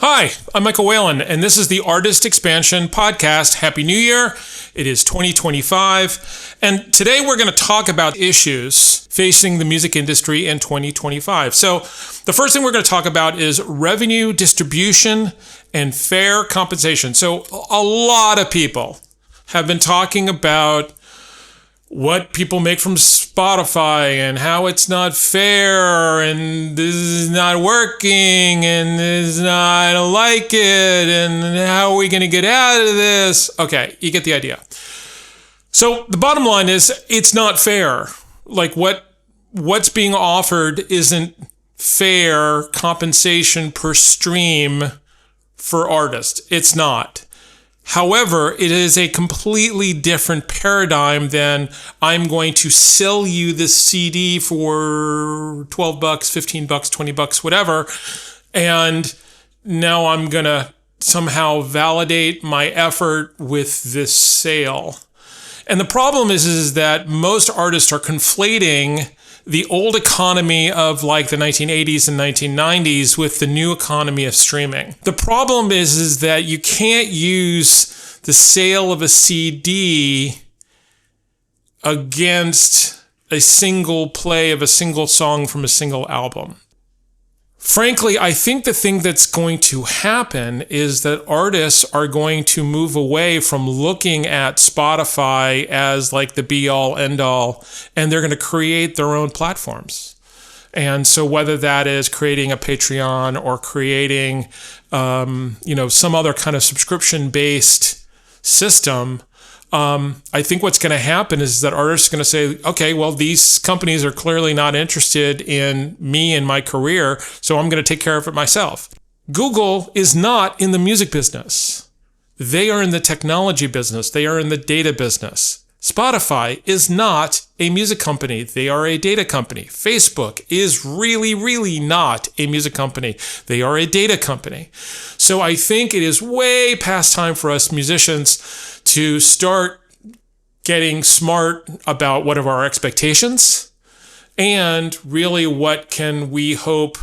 Hi, I'm Michael Whalen, and this is the Artist Expansion Podcast. Happy New Year. It is 2025, and today we're going to talk about issues facing the music industry in 2025. So the first thing we're going to talk about is revenue distribution and fair compensation. So a lot of people have been talking about what people make from Spotify and how it's not fair and this is not working and I don't like it and how are we going to get out of this? Okay, you get the idea. So the bottom line is it's not fair. Like what's being offered isn't fair compensation per stream for artists. It's not. However, it is a completely different paradigm than I'm going to sell you this CD for $12, $15, $20, whatever. And now I'm going to somehow validate my effort with this sale. And the problem is that most artists are conflating the old economy of like the 1980s and 1990s with the new economy of streaming. The problem is that you can't use the sale of a CD against a single play of a single song from a single album. Frankly, I think the thing that's going to happen is that artists are going to move away from looking at Spotify as like the be-all, end-all, and they're going to create their own platforms. And so whether that is creating a Patreon or creating, some other kind of subscription-based system, I think what's going to happen is that artists are going to say, okay, well, these companies are clearly not interested in me and my career, so I'm going to take care of it myself. Google is not in the music business. They are in the technology business. They are in the data business. Spotify is not a music company. They are a data company. Facebook is really, really not a music company. They are a data company. So I think it is way past time for us musicians to start getting smart about what are our expectations and really what can we hope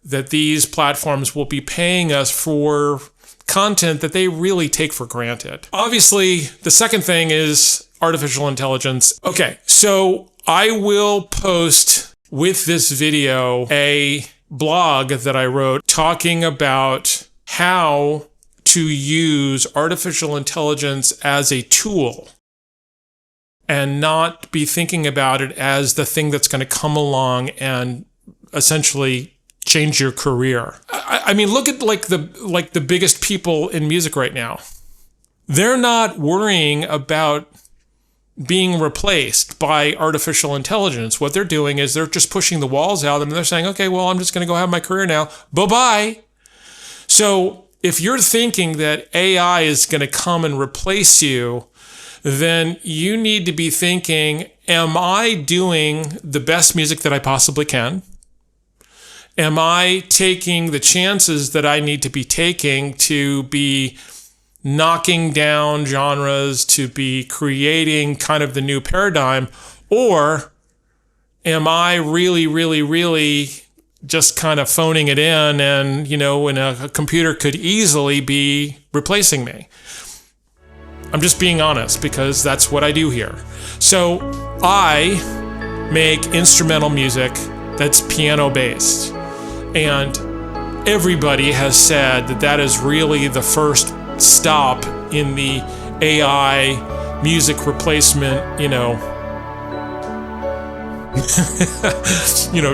that these platforms will be paying us for content that they really take for granted. Obviously, the second thing is artificial intelligence. Okay, so I will post with this video a blog that I wrote talking about how to use artificial intelligence as a tool and not be thinking about it as the thing that's going to come along and essentially change your career. I mean, look at like the biggest people in music right now. They're not worrying about being replaced by artificial intelligence. What they're doing is they're just pushing the walls out and they're saying, okay, well, I'm just going to go have my career now. Bye-bye. So if you're thinking that AI is going to come and replace you, then you need to be thinking, am I doing the best music that I possibly can? Am I taking the chances that I need to be taking to be knocking down genres, to be creating kind of the new paradigm? Or am I really, really, really just kind of phoning it in and, when a computer could easily be replacing me? I'm just being honest because that's what I do here. So I make instrumental music that's piano based. And everybody has said that that is really the first stop in the AI music replacement,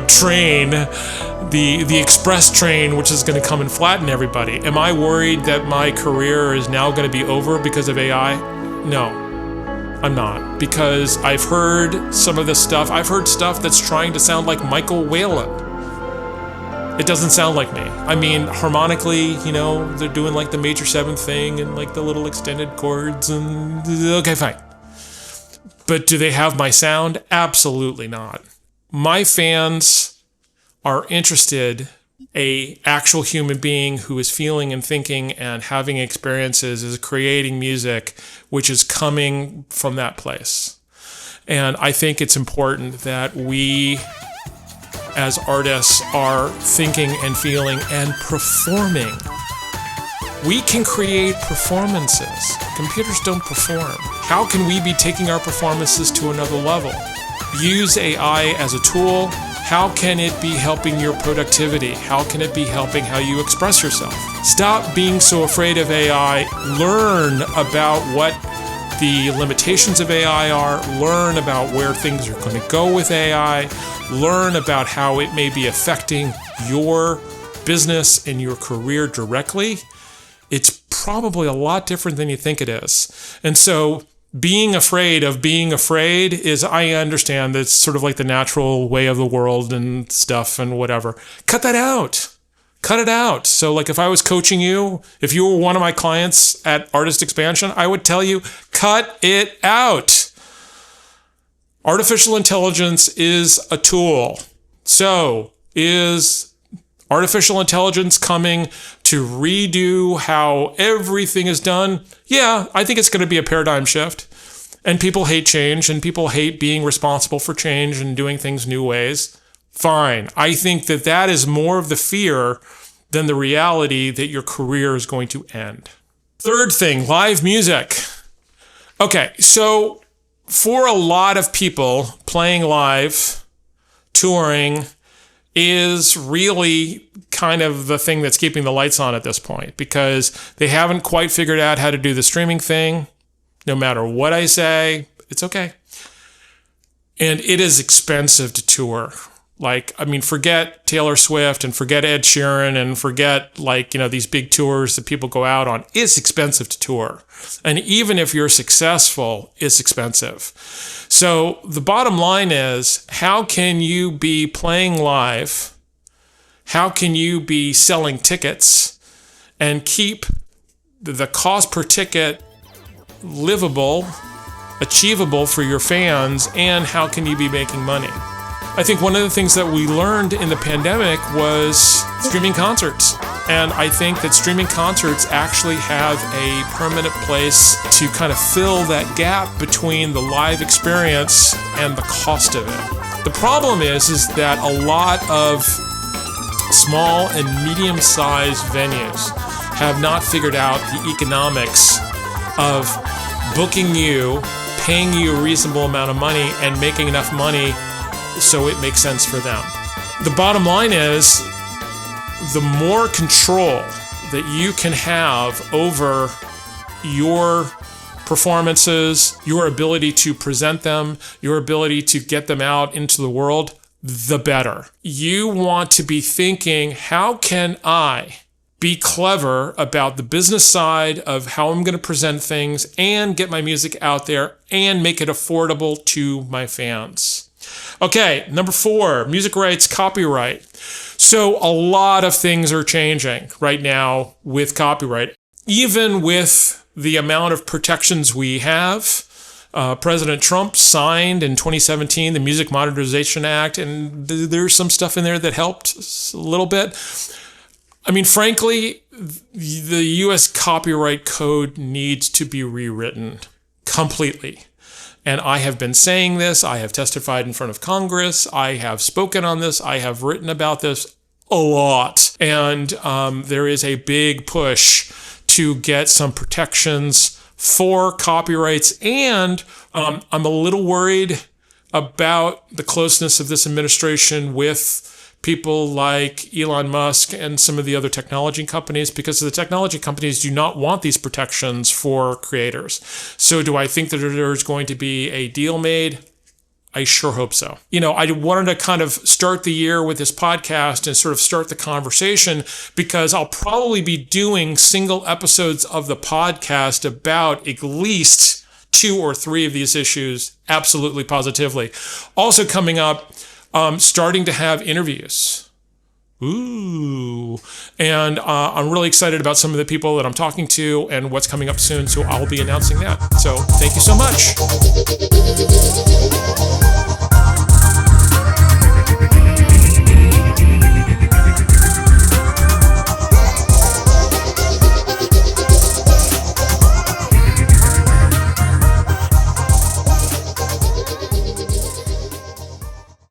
train, the express train, which is going to come and flatten everybody. Am I worried that my career is now going to be over because of AI? No, I'm not, because I've heard some of this stuff. I've heard stuff that's trying to sound like Michael Whalen. It doesn't sound like me. I mean, harmonically, they're doing like the major seventh thing and like the little extended chords and okay, fine. But do they have my sound? Absolutely not. My fans are interested a actual human being who is feeling and thinking and having experiences, is creating music, which is coming from that place. And I think it's important that we as artists are thinking and feeling and performing We can create performances. Computers don't perform. How can we be taking our performances to another level? Use AI as a tool. How can it be helping your productivity? How can it be helping how you express yourself? Stop being so afraid of AI. Learn about what the limitations of AI are. Learn about where things are going to go with AI. Learn about how it may be affecting your business and your career directly. It's probably a lot different than you think it is. And so being afraid of being afraid is, I understand that's sort of like the natural way of the world and stuff and whatever. Cut that out. Cut it out. So like if I was coaching you, if you were one of my clients at Artist Expansion, I would tell you, cut it out. Artificial intelligence is a tool. So is artificial intelligence coming to redo how everything is done? Yeah, I think it's going to be a paradigm shift. And people hate change, and people hate being responsible for change and doing things new ways. Fine. I think that that is more of the fear than the reality that your career is going to end. Third thing, live music. Okay, so for a lot of people, playing live, touring, is really kind of the thing that's keeping the lights on at this point, because they haven't quite figured out how to do the streaming thing. No matter what I say, it's okay. And it is expensive to tour. Like, I mean, forget Taylor Swift and forget Ed Sheeran and forget, like, these big tours that people go out on. It's expensive to tour. And even if you're successful, it's expensive. So the bottom line is, how can you be playing live? How can you be selling tickets and keep the cost per ticket livable, achievable for your fans? And how can you be making money? I think one of the things that we learned in the pandemic was streaming concerts. And I think that streaming concerts actually have a permanent place to kind of fill that gap between the live experience and the cost of it. The problem is that a lot of small and medium-sized venues have not figured out the economics of booking you, paying you a reasonable amount of money, and making enough money so it makes sense for them. The bottom line is, the more control that you can have over your performances, your ability to present them, your ability to get them out into the world, the better. You want to be thinking, how can I be clever about the business side of how I'm going to present things and get my music out there and make it affordable to my fans? Okay, number 4, music rights, copyright. So a lot of things are changing right now with copyright. Even with the amount of protections we have, President Trump signed in 2017 the Music Modernization Act, and there's some stuff in there that helped a little bit. I mean, frankly, the U.S. copyright code needs to be rewritten completely. And I have been saying this. I have testified in front of Congress. I have spoken on this. I have written about this a lot. And there is a big push to get some protections for copyrights. And I'm a little worried about the closeness of this administration with people like Elon Musk and some of the other technology companies, because the technology companies do not want these protections for creators. So do I think that there's going to be a deal made? I sure hope so. I wanted to kind of start the year with this podcast and sort of start the conversation, because I'll probably be doing single episodes of the podcast about at least 2 or 3 of these issues, absolutely positively. Also coming up, starting to have interviews. Ooh. And I'm really excited about some of the people that I'm talking to and what's coming up soon. So I'll be announcing that. So thank you so much.